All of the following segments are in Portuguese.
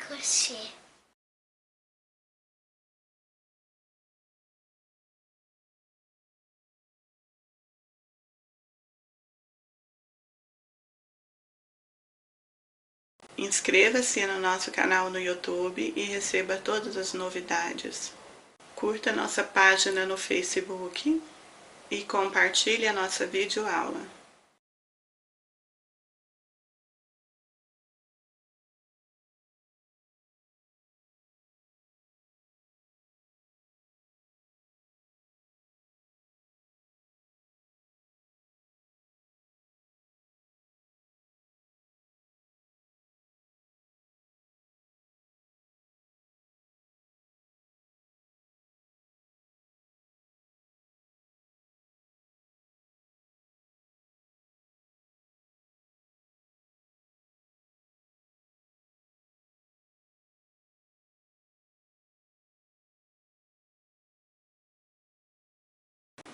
crochê. Inscreva-se no nosso canal no YouTube e receba todas as novidades. Curta nossa página no Facebook e compartilhe a nossa videoaula.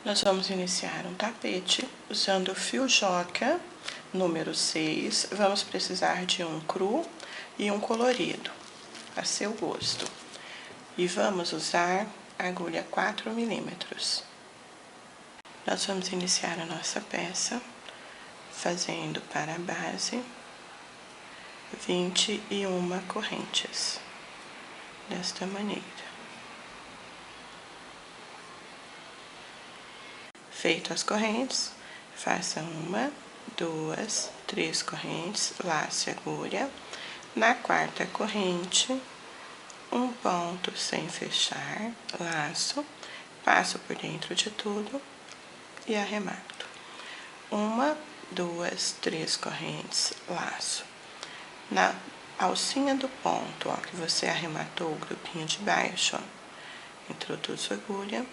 Nós vamos iniciar um tapete usando o fio joca número 6. Vamos precisar de um cru e um colorido, a seu gosto. E vamos usar agulha 4 milímetros. Nós vamos iniciar a nossa peça fazendo para a base 21 correntes, desta maneira. Feito as correntes, faça 1, 2, 3 correntes, lace a agulha. Na quarta corrente, um ponto sem fechar, laço, passo por dentro de tudo e arremato. 1, 2, 3 correntes, laço. Na alcinha do ponto, ó, que você arrematou o grupinho de baixo, ó, introduzo a agulha,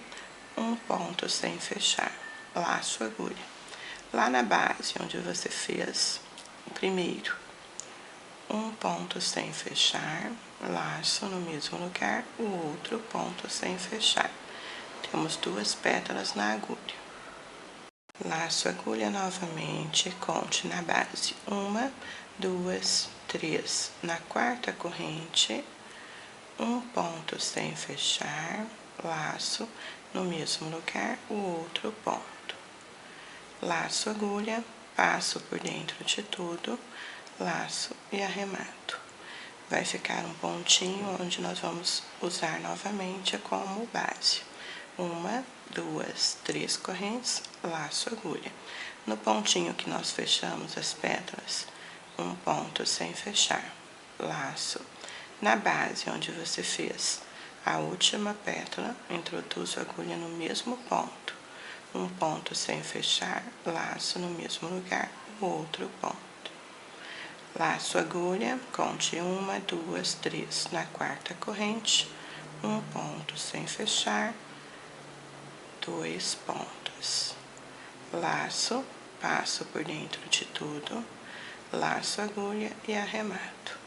um ponto sem fechar, laço a agulha. Lá na base, onde você fez o primeiro, um ponto sem fechar, laço no mesmo lugar, o outro ponto sem fechar. Temos 2 pétalas na agulha. Laço a agulha novamente, conte na base 1, 2, 3. Na quarta corrente, um ponto sem fechar, laço no mesmo lugar, o outro ponto. Laço a agulha, passo por dentro de tudo, laço e arremato. Vai ficar um pontinho onde nós vamos usar novamente como base. 1, 2, 3 correntes, laço a agulha. No pontinho que nós fechamos as pétalas, um ponto sem fechar, laço. Na base onde você fez a última pétala, introduzo a agulha no mesmo ponto, um ponto sem fechar, laço no mesmo lugar, o outro ponto. Laço a agulha, conte 1, 2, 3. Na quarta corrente, um ponto sem fechar, 2 pontos. Laço, passo por dentro de tudo, laço a agulha e arremato.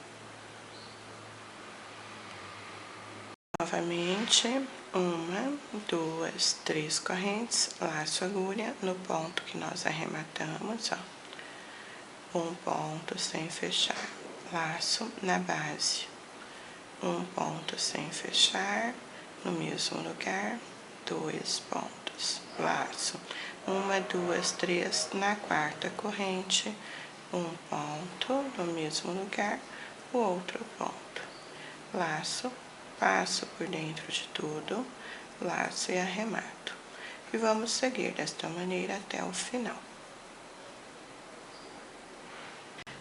Novamente, 1, 2, 3 correntes, laço a agulha no ponto que nós arrematamos, ó. Um ponto sem fechar, laço na base, um ponto sem fechar, no mesmo lugar, 2 pontos, laço, 1, 2, 3, na quarta corrente, um ponto no mesmo lugar, o outro ponto, laço, passo por dentro de tudo, laço e arremato. E vamos seguir desta maneira até o final.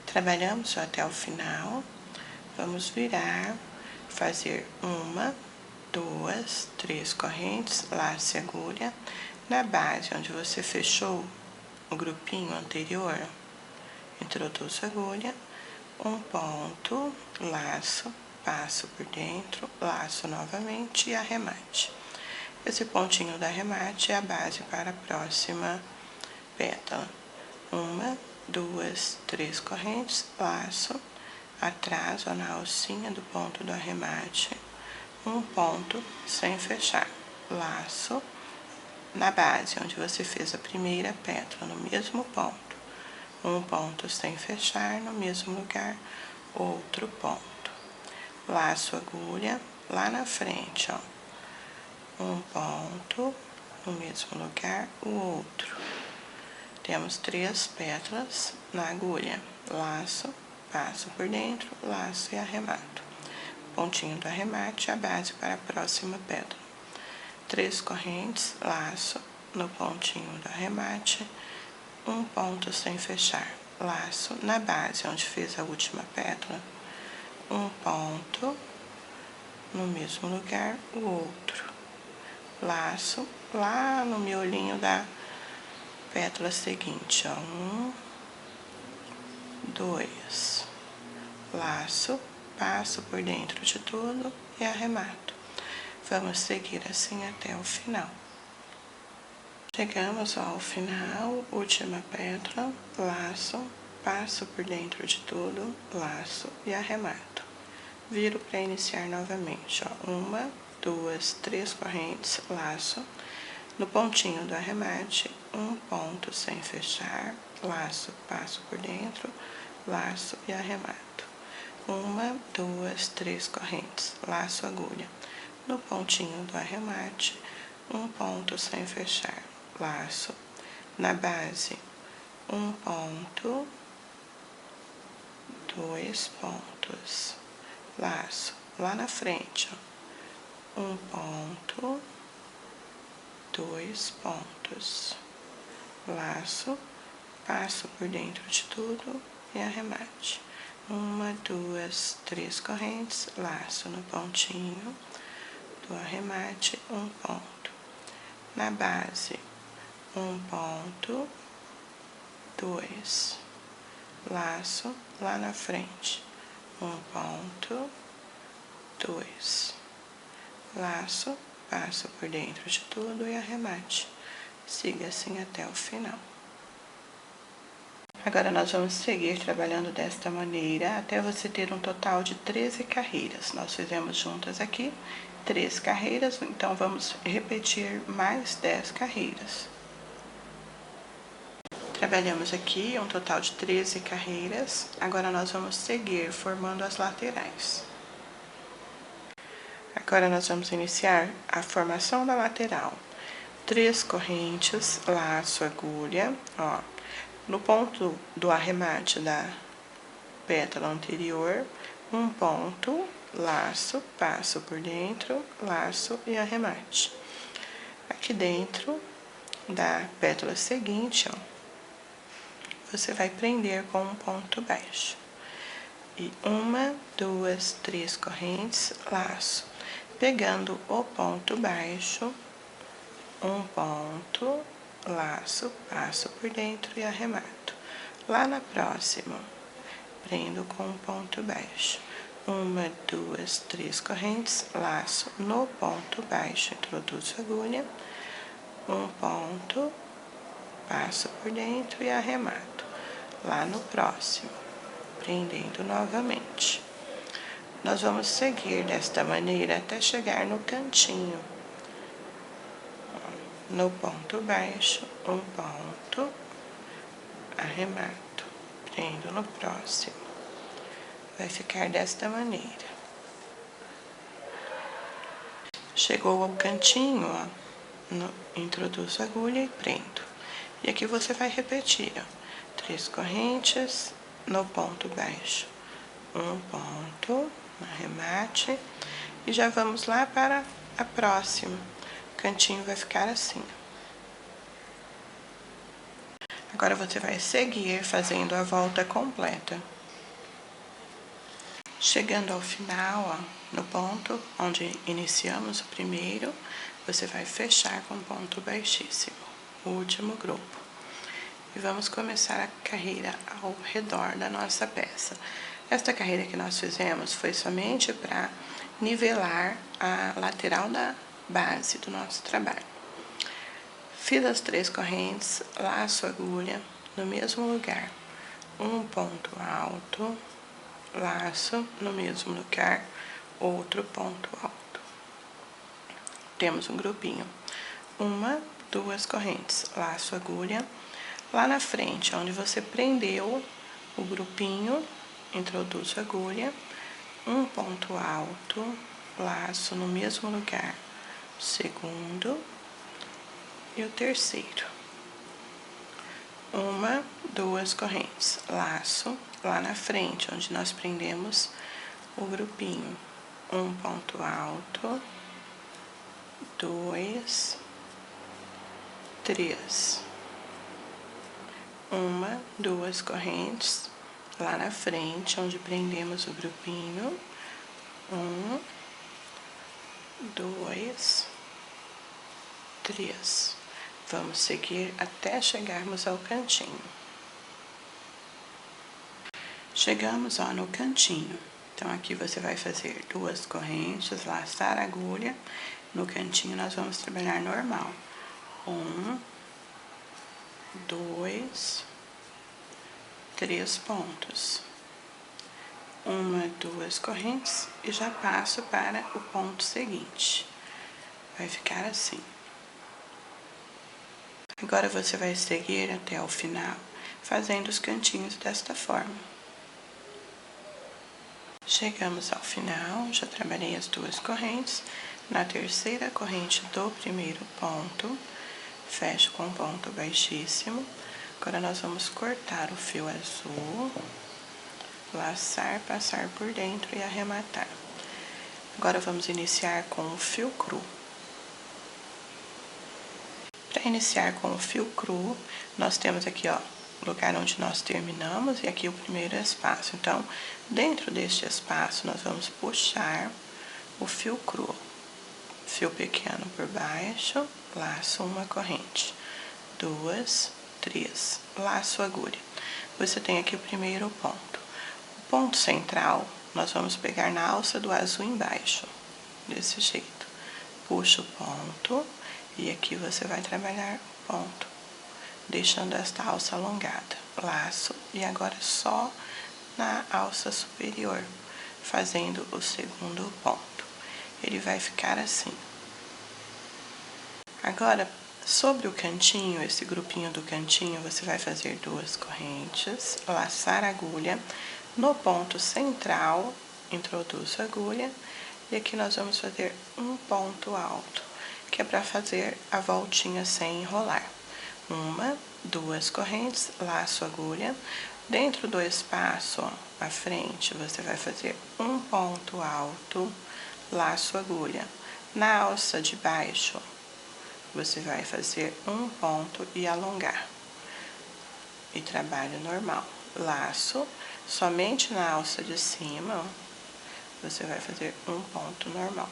Trabalhamos até o final, vamos virar, fazer 1, 2, 3 correntes, lace a agulha. Na base onde você fechou o grupinho anterior, introduzo a agulha, um ponto, laço, passo por dentro, laço novamente e arremate. Esse pontinho da arremate é a base para a próxima pétala. 1, 2, 3 correntes, laço, atrás ou na alcinha do ponto do arremate, um ponto sem fechar, laço, na base onde você fez a primeira pétala, no mesmo ponto, um ponto sem fechar, no mesmo lugar, outro ponto. laço, agulha, lá na frente, ó, um ponto, no mesmo lugar, o outro. Temos 3 pétalas na agulha, laço, passo por dentro, laço e arremato. Pontinho do arremate, a base para a próxima pétala. 3 correntes, laço, no pontinho do arremate, um ponto sem fechar, laço, na base onde fez a última pétala, um ponto, no mesmo lugar, o outro, laço, lá no miolinho da pétala seguinte, ó, 1, 2, laço, passo por dentro de tudo e arremato. Vamos seguir assim até o final. Chegamos ao final, última pétala, laço, passo por dentro de tudo, laço e arremato. Viro para iniciar novamente, ó, 1, 2, 3 correntes, laço, no pontinho do arremate, um ponto sem fechar, laço, passo por dentro, laço e arremato. 1, 2, 3 correntes, laço, agulha, no pontinho do arremate, um ponto sem fechar, laço, na base, um ponto, 2 pontos, laço, lá na frente, ó, um ponto, 2 pontos, laço, passo por dentro de tudo e arremate. 1, 2, 3 correntes, laço no pontinho do arremate, um ponto, na base, um ponto, 2, laço, lá na frente, um ponto, 2, laço, passo por dentro de tudo e arremate. Siga assim até o final. Agora, nós vamos seguir trabalhando desta maneira até você ter um total de 13 carreiras. Nós fizemos juntas aqui 3 carreiras, então vamos repetir mais 10 carreiras. Trabalhamos aqui um total de 13 carreiras, agora nós vamos seguir formando as laterais. Agora nós vamos iniciar a formação da lateral. 3 correntes, laço, agulha, ó, no ponto do arremate da pétala anterior, um ponto, laço, passo por dentro, laço e arremate. Aqui dentro da pétala seguinte, ó, você vai prender com um ponto baixo. E 1, 2, 3 correntes, laço, pegando o ponto baixo, um ponto, laço, passo por dentro e arremato. Lá na próxima, prendo com um ponto baixo. 1, 2, 3 correntes, laço no ponto baixo, introduzo a agulha, um ponto, passo por dentro e arremato. Lá no próximo, prendendo novamente. Nós vamos seguir desta maneira até chegar no cantinho. No ponto baixo, um ponto, arremato, prendo no próximo. Vai ficar desta maneira. Chegou ao cantinho, ó, introduzo a agulha e prendo. E aqui você vai repetir, ó, 3 correntes no ponto baixo, um ponto, arremate, e já vamos lá para a próxima. O cantinho vai ficar assim. Agora você vai seguir fazendo a volta completa. Chegando ao final, ó, no ponto onde iniciamos o primeiro, você vai fechar com ponto baixíssimo, o último grupo. E vamos começar a carreira ao redor da nossa peça. Esta carreira que nós fizemos foi somente para nivelar a lateral da base do nosso trabalho. Fiz as 3 correntes, laço, agulha, no mesmo lugar, um ponto alto, laço, no mesmo lugar, outro ponto alto. Temos um grupinho, 1, 2 correntes, laço, agulha, lá na frente, onde você prendeu o grupinho, introduzo a agulha, um ponto alto, laço no mesmo lugar, o segundo e o terceiro. Uma, duas correntes, laço lá na frente, onde nós prendemos o grupinho. Um ponto alto, dois, três. Uma, duas correntes lá na frente, onde prendemos o grupinho. Um, dois, três. Vamos seguir até chegarmos ao cantinho. Chegamos, ó, no cantinho. Então, aqui você vai fazer duas correntes, laçar a agulha. No cantinho, nós vamos trabalhar normal. Um, dois, três pontos. Uma, duas correntes e já passo para o ponto seguinte. Vai ficar assim. Agora, você vai seguir até o final, fazendo os cantinhos desta forma. Chegamos ao final, já trabalhei as duas correntes. Na terceira corrente do primeiro ponto, fecho com ponto baixíssimo. Agora, nós vamos cortar o fio azul, laçar, passar por dentro e arrematar. Agora, vamos iniciar com o fio cru. Para iniciar com o fio cru, nós temos aqui, ó, o lugar onde nós terminamos e aqui o primeiro espaço. Então, dentro deste espaço, nós vamos puxar o fio cru. Fio pequeno por baixo, laço uma corrente. Duas, três, laço agulha. Você tem aqui o primeiro ponto. O ponto central, nós vamos pegar na alça do azul embaixo, desse jeito. Puxa o ponto e aqui você vai trabalhar o ponto, deixando esta alça alongada. Laço e agora só na alça superior, fazendo o segundo ponto. Ele vai ficar assim. Agora, sobre o cantinho, esse grupinho do cantinho, você vai fazer duas correntes, laçar a agulha. No ponto central, introduz a agulha e aqui nós vamos fazer um ponto alto, que é para fazer a voltinha sem enrolar. Uma, duas correntes, laço a agulha. Dentro do espaço, ó, à frente, você vai fazer um ponto alto, laço a agulha. Na alça de baixo, você vai fazer um ponto e alongar. E trabalho normal. Laço, somente na alça de cima, ó, você vai fazer um ponto normal.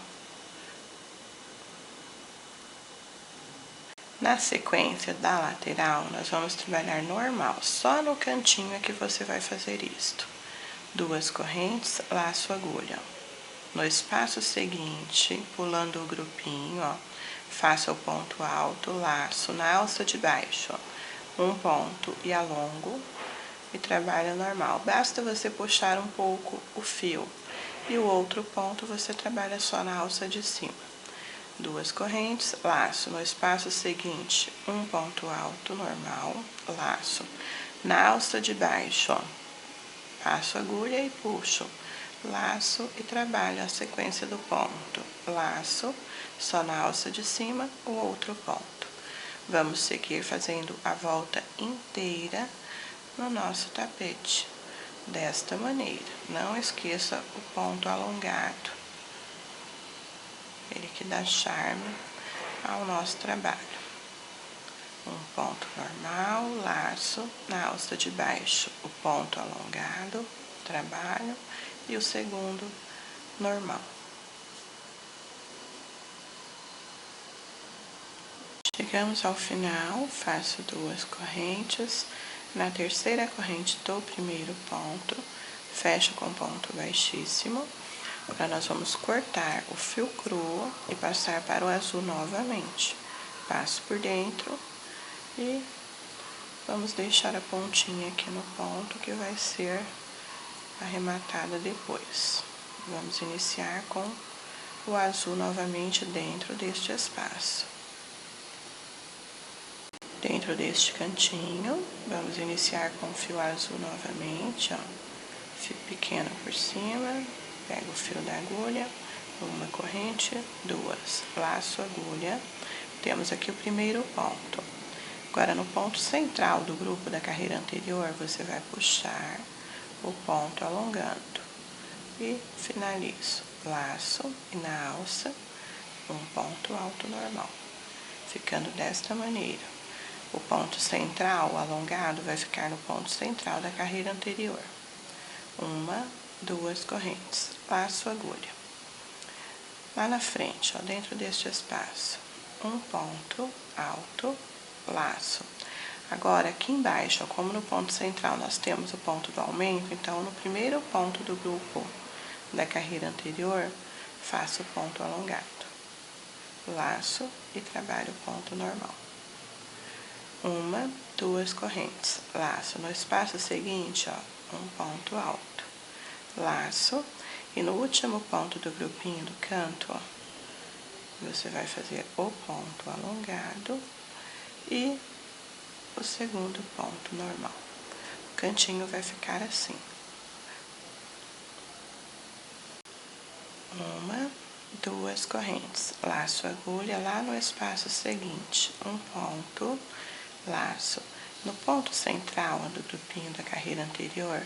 Na sequência da lateral, nós vamos trabalhar normal. Só no cantinho é que você vai fazer isto. Duas correntes, laço agulha. No espaço seguinte, pulando o grupinho, ó, faça o ponto alto, laço na alça de baixo, ó, um ponto e alongo e trabalha normal. Basta você puxar um pouco o fio e o outro ponto você trabalha só na alça de cima. Duas correntes, laço no espaço seguinte, um ponto alto normal, laço na alça de baixo, ó, passo a agulha e puxo. Laço e trabalho a sequência do ponto. Laço, só na alça de cima, o outro ponto. Vamos seguir fazendo a volta inteira no nosso tapete. Desta maneira. Não esqueça o ponto alongado. Ele que dá charme ao nosso trabalho. Um ponto normal, laço, na alça de baixo, o ponto alongado, trabalho. E o segundo, normal. Chegamos ao final, faço duas correntes. Na terceira corrente do primeiro ponto, fecho com ponto baixíssimo. Agora, nós vamos cortar o fio cru e passar para o azul novamente. Passo por dentro e vamos deixar a pontinha aqui no ponto que vai ser arrematada depois. Vamos iniciar com o azul novamente dentro deste espaço. Dentro deste cantinho, vamos iniciar com o fio azul novamente, ó. Fio pequeno por cima, pego o fio da agulha, uma corrente, duas, laço, agulha, temos aqui o primeiro ponto. Agora, no ponto central do grupo da carreira anterior, você vai puxar o ponto alongando e finalizo, laço e na alça, um ponto alto normal, ficando desta maneira. O ponto central alongado vai ficar no ponto central da carreira anterior. Uma, duas correntes, laço, agulha. Lá na frente, ó, dentro deste espaço, um ponto alto, laço. Agora, aqui embaixo, ó, como no ponto central nós temos o ponto do aumento, então, no primeiro ponto do grupo da carreira anterior, faço o ponto alongado, laço e trabalho o ponto normal. Uma, duas correntes, laço. No espaço seguinte, ó, um ponto alto, laço. E no último ponto do grupinho do canto, ó, você vai fazer o ponto alongado e o segundo ponto normal. O cantinho vai ficar assim. Uma, duas correntes, laço, agulha, lá no espaço seguinte, um ponto, laço. No ponto central do grupinho da carreira anterior,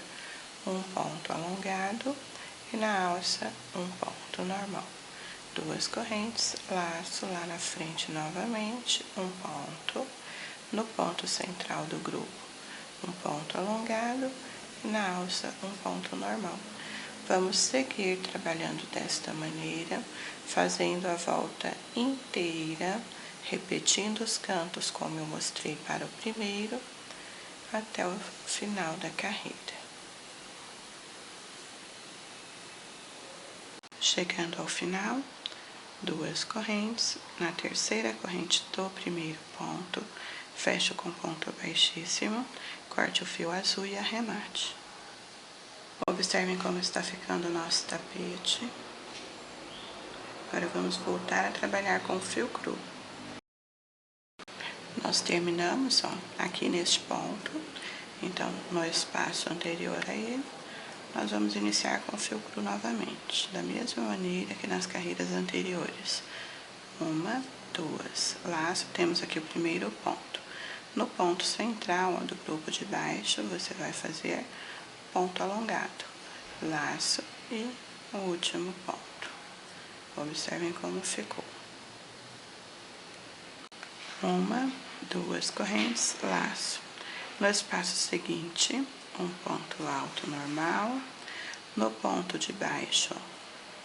um ponto alongado e na alça, um ponto normal. Duas correntes, laço, lá na frente novamente, um ponto. No ponto central do grupo, um ponto alongado e na alça, um ponto normal. Vamos seguir trabalhando desta maneira, fazendo a volta inteira, repetindo os cantos como eu mostrei para o primeiro, até o final da carreira. Chegando ao final, duas correntes, na terceira corrente do primeiro ponto, fecho com ponto baixíssimo, corte o fio azul e arremate. Observem como está ficando o nosso tapete. Agora vamos voltar a trabalhar com o fio cru. Nós terminamos, ó, aqui neste ponto, então no espaço anterior a ele, nós vamos iniciar com o fio cru novamente, da mesma maneira que nas carreiras anteriores. Uma, duas, laço, temos aqui o primeiro ponto. No ponto central, ó, do grupo de baixo, você vai fazer ponto alongado, laço e o último ponto. Observem como ficou. Uma, duas correntes, laço. No espaço seguinte, um ponto alto normal. No ponto de baixo,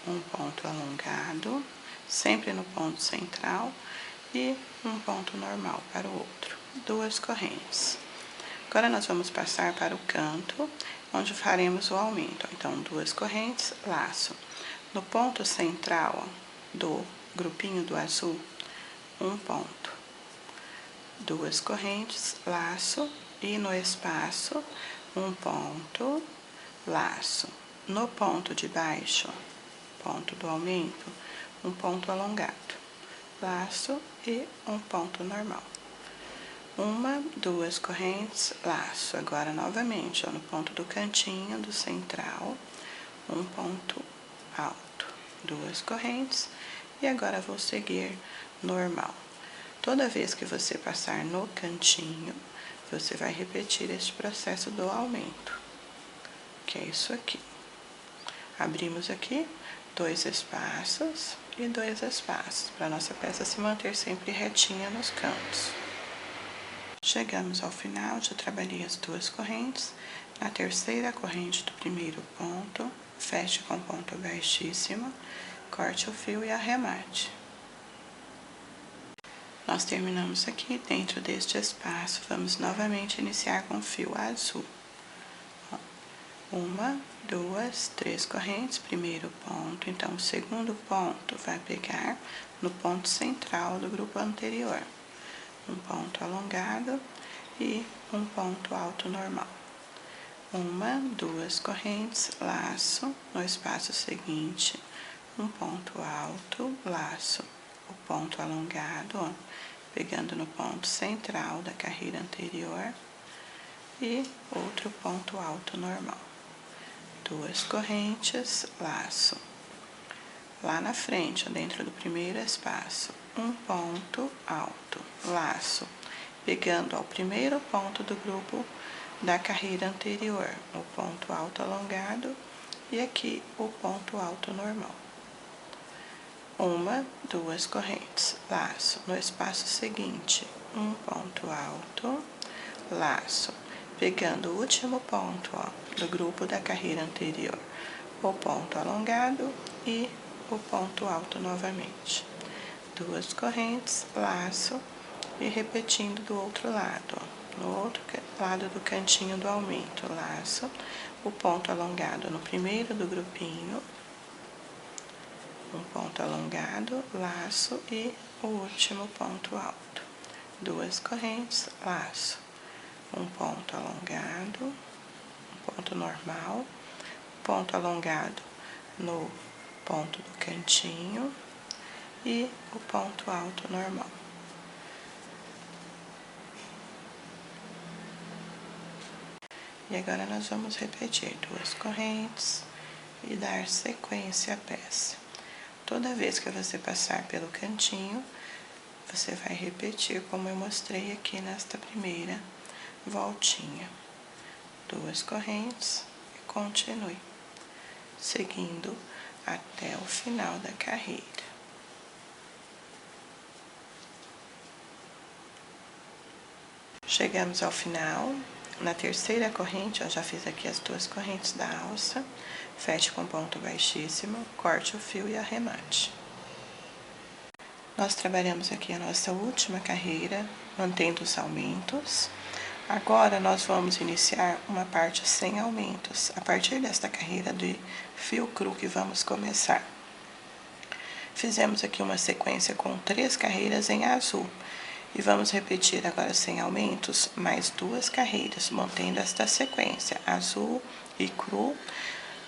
um ponto alongado, sempre no ponto central, e um ponto normal para o outro. Duas correntes. Agora, nós vamos passar para o canto, onde faremos o aumento. Então, duas correntes, laço. No ponto central do grupinho do azul, um ponto. Duas correntes, laço, e no espaço, um ponto, laço. No ponto de baixo, ponto do aumento, um ponto alongado, laço e um ponto normal. Uma, duas correntes, laço. Agora, novamente, ó, no ponto do cantinho do central, um ponto alto, duas correntes, e agora vou seguir normal. Toda vez que você passar no cantinho, você vai repetir este processo do aumento, que é isso aqui. Abrimos aqui dois espaços e dois espaços, para nossa peça se manter sempre retinha nos cantos. Chegamos ao final, já trabalhei as duas correntes. Na terceira corrente do primeiro ponto, feche com ponto baixíssimo, corte o fio e arremate. Nós terminamos aqui. Dentro deste espaço, vamos novamente iniciar com fio azul. Uma, duas, três correntes, primeiro ponto. Então, o segundo ponto vai pegar no ponto central do grupo anterior. Um ponto alongado e um ponto alto normal. Uma, duas correntes, laço, no espaço seguinte, um ponto alto, laço, o ponto alongado, ó, pegando no ponto central da carreira anterior e outro ponto alto normal. 2 correntes, laço. Lá na frente, dentro do primeiro espaço, um ponto alto, laço, pegando ao primeiro ponto do grupo da carreira anterior, o ponto alto alongado e aqui o ponto alto normal. 1, 2 correntes, laço. No espaço seguinte, um ponto alto, laço, pegando o último ponto do grupo da carreira anterior, o ponto alongado e o ponto alto novamente. 2 correntes, laço e repetindo do outro lado, no outro lado do cantinho do aumento, laço, o ponto alongado no primeiro do grupinho, um ponto alongado, laço e o último ponto alto. 2 correntes, laço, um ponto alongado, um ponto normal, ponto alongado no ponto do cantinho e o ponto alto normal. E agora nós vamos repetir 2 correntes e dar sequência à peça. Toda vez que você passar pelo cantinho, você vai repetir como eu mostrei aqui nesta primeira voltinha. 2 correntes e continue, seguindo até o final da carreira. Chegamos ao final. Na terceira corrente, eu já fiz aqui as 2 correntes da alça, feche com ponto baixíssimo, corte o fio e arremate. Nós trabalhamos aqui a nossa última carreira, mantendo os aumentos. Agora, nós vamos iniciar uma parte sem aumentos, a partir desta carreira de fio cru que vamos começar. Fizemos aqui uma sequência com 3 carreiras em azul. E vamos repetir agora sem aumentos, mais 2 carreiras, mantendo esta sequência, azul e cru,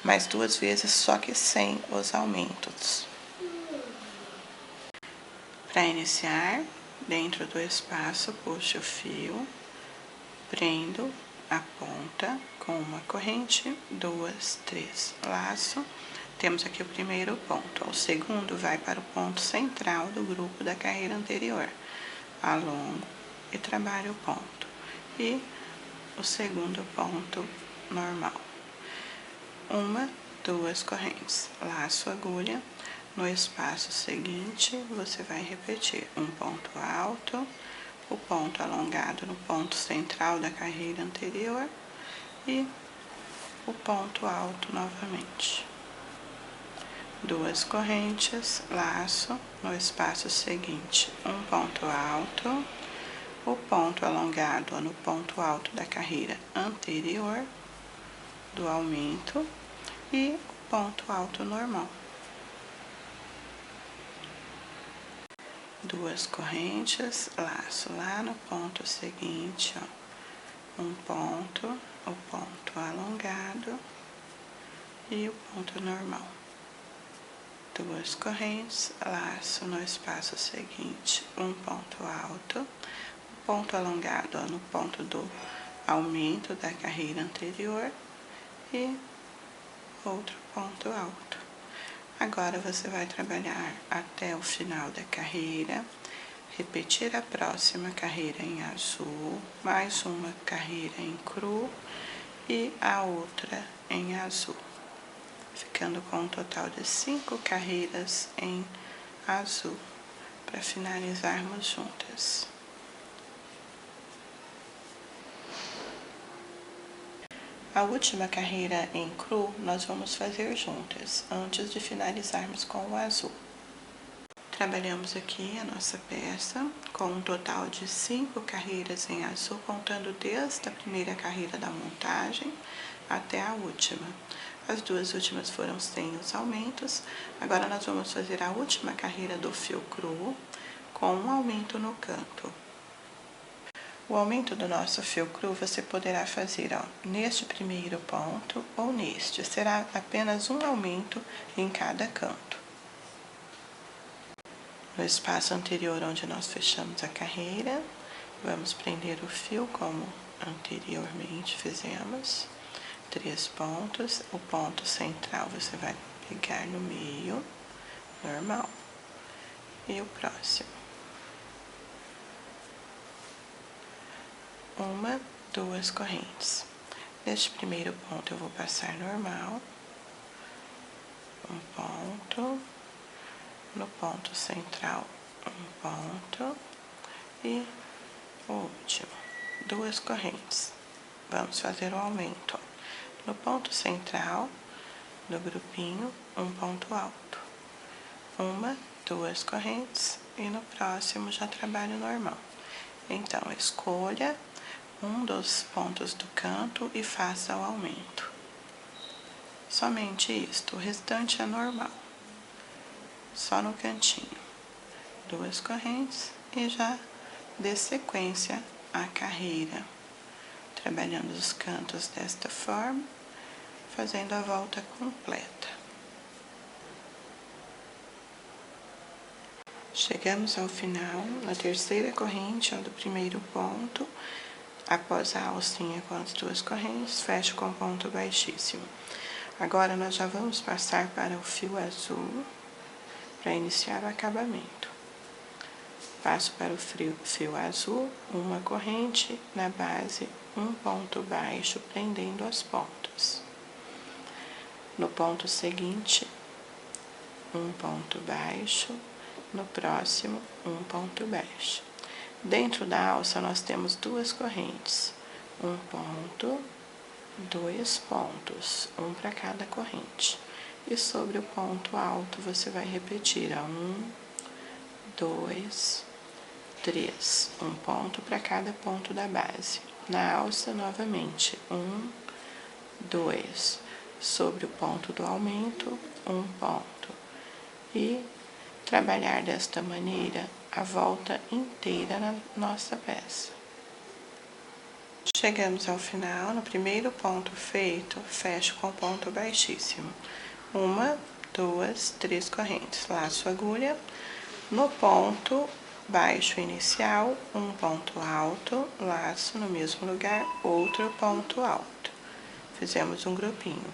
mais 2 vezes, só que sem os aumentos. Para iniciar, dentro do espaço, puxo o fio, prendo a ponta com uma corrente, 2, 3, laço. Temos aqui o primeiro ponto, o segundo vai para o ponto central do grupo da carreira anterior. Alongo e trabalho o ponto e o segundo ponto normal. 1, 2 correntes, laço agulha. No espaço seguinte, você vai repetir um ponto alto, o ponto alongado no ponto central da carreira anterior e o ponto alto novamente. 2 correntes, laço, no espaço seguinte, um ponto alto, o ponto alongado no ponto alto da carreira anterior do aumento e o ponto alto normal. 2 correntes, laço lá no ponto seguinte, um ponto, o ponto alongado e o ponto normal. 2 correntes, laço no espaço seguinte, um ponto alto, um ponto alongado no ponto do aumento da carreira anterior e outro ponto alto. Agora você vai trabalhar até o final da carreira, repetir a próxima carreira em azul, mais uma carreira em cru e a outra em azul, ficando com um total de 5 carreiras em azul, para finalizarmos juntas. A última carreira em cru nós vamos fazer juntas, antes de finalizarmos com o azul. Trabalhamos aqui a nossa peça com um total de 5 carreiras em azul, contando desde a primeira carreira da montagem até a última. As 2 últimas foram sem os aumentos. Agora nós vamos fazer a última carreira do fio cru com um aumento no canto. O aumento do nosso fio cru você poderá fazer neste primeiro ponto ou neste. Será apenas um aumento em cada canto. No espaço anterior onde nós fechamos a carreira, vamos prender o fio como anteriormente fizemos. 3 pontos, o ponto central você vai pegar no meio, normal, e o próximo. 1, 2 correntes. Neste primeiro ponto eu vou passar normal, um ponto, no ponto central, um ponto, e o último, 2 correntes. Vamos fazer o aumento. No ponto central do grupinho, um ponto alto. 1, 2 correntes e no próximo já trabalho normal. Então, escolha um dos pontos do canto e faça o aumento. Somente isto, o restante é normal. Só no cantinho. 2 correntes e já dê sequência à carreira. Trabalhando os cantos desta forma, fazendo a volta completa. Chegamos ao final, na terceira corrente, do primeiro ponto, após a alcinha com as 2 correntes, fecho com ponto baixíssimo. Agora, nós já vamos passar para o fio azul, para iniciar o acabamento. Passo para o fio azul, uma corrente na base, um ponto baixo, prendendo as pontas. No ponto seguinte, um ponto baixo, no próximo, um ponto baixo. Dentro da alça, nós temos 2 correntes, um ponto, 2 pontos, um para cada corrente. E sobre o ponto alto, você vai repetir a 1, 2, 3, um ponto para cada ponto da base. Na alça, novamente, 1, 2, sobre o ponto do aumento, um ponto. E trabalhar desta maneira a volta inteira na nossa peça. Chegamos ao final, no primeiro ponto feito, fecho com ponto baixíssimo. 1, 2, 3 correntes, laço agulha, no ponto baixo inicial, um ponto alto, laço no mesmo lugar, outro ponto alto. Fizemos um grupinho.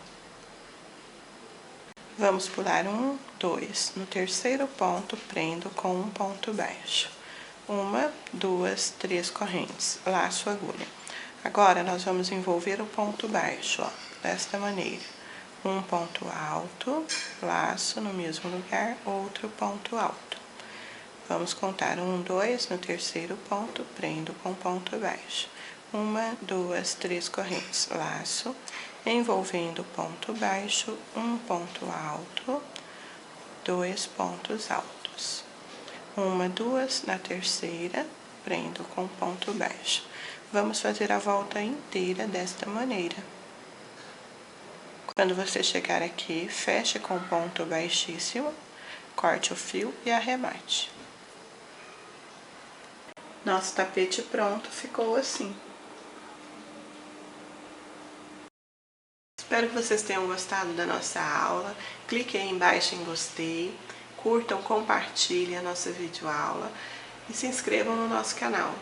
Vamos pular 1, 2. No terceiro ponto, prendo com um ponto baixo. 1, 2, 3 correntes, laço agulha. Agora, nós vamos envolver o ponto baixo, ó, desta maneira. Um ponto alto, laço no mesmo lugar, outro ponto alto. Vamos contar 1, 2, no terceiro ponto, prendo com ponto baixo. 1, 2, 3 correntes, laço, envolvendo o ponto baixo, um ponto alto, 2 pontos altos. 1, 2, na terceira, prendo com ponto baixo. Vamos fazer a volta inteira desta maneira. Quando você chegar aqui, feche com ponto baixíssimo, corte o fio e arremate. Nosso tapete pronto ficou assim. Espero que vocês tenham gostado da nossa aula. Clique aí embaixo em gostei, curtam, compartilhem a nossa videoaula e se inscrevam no nosso canal.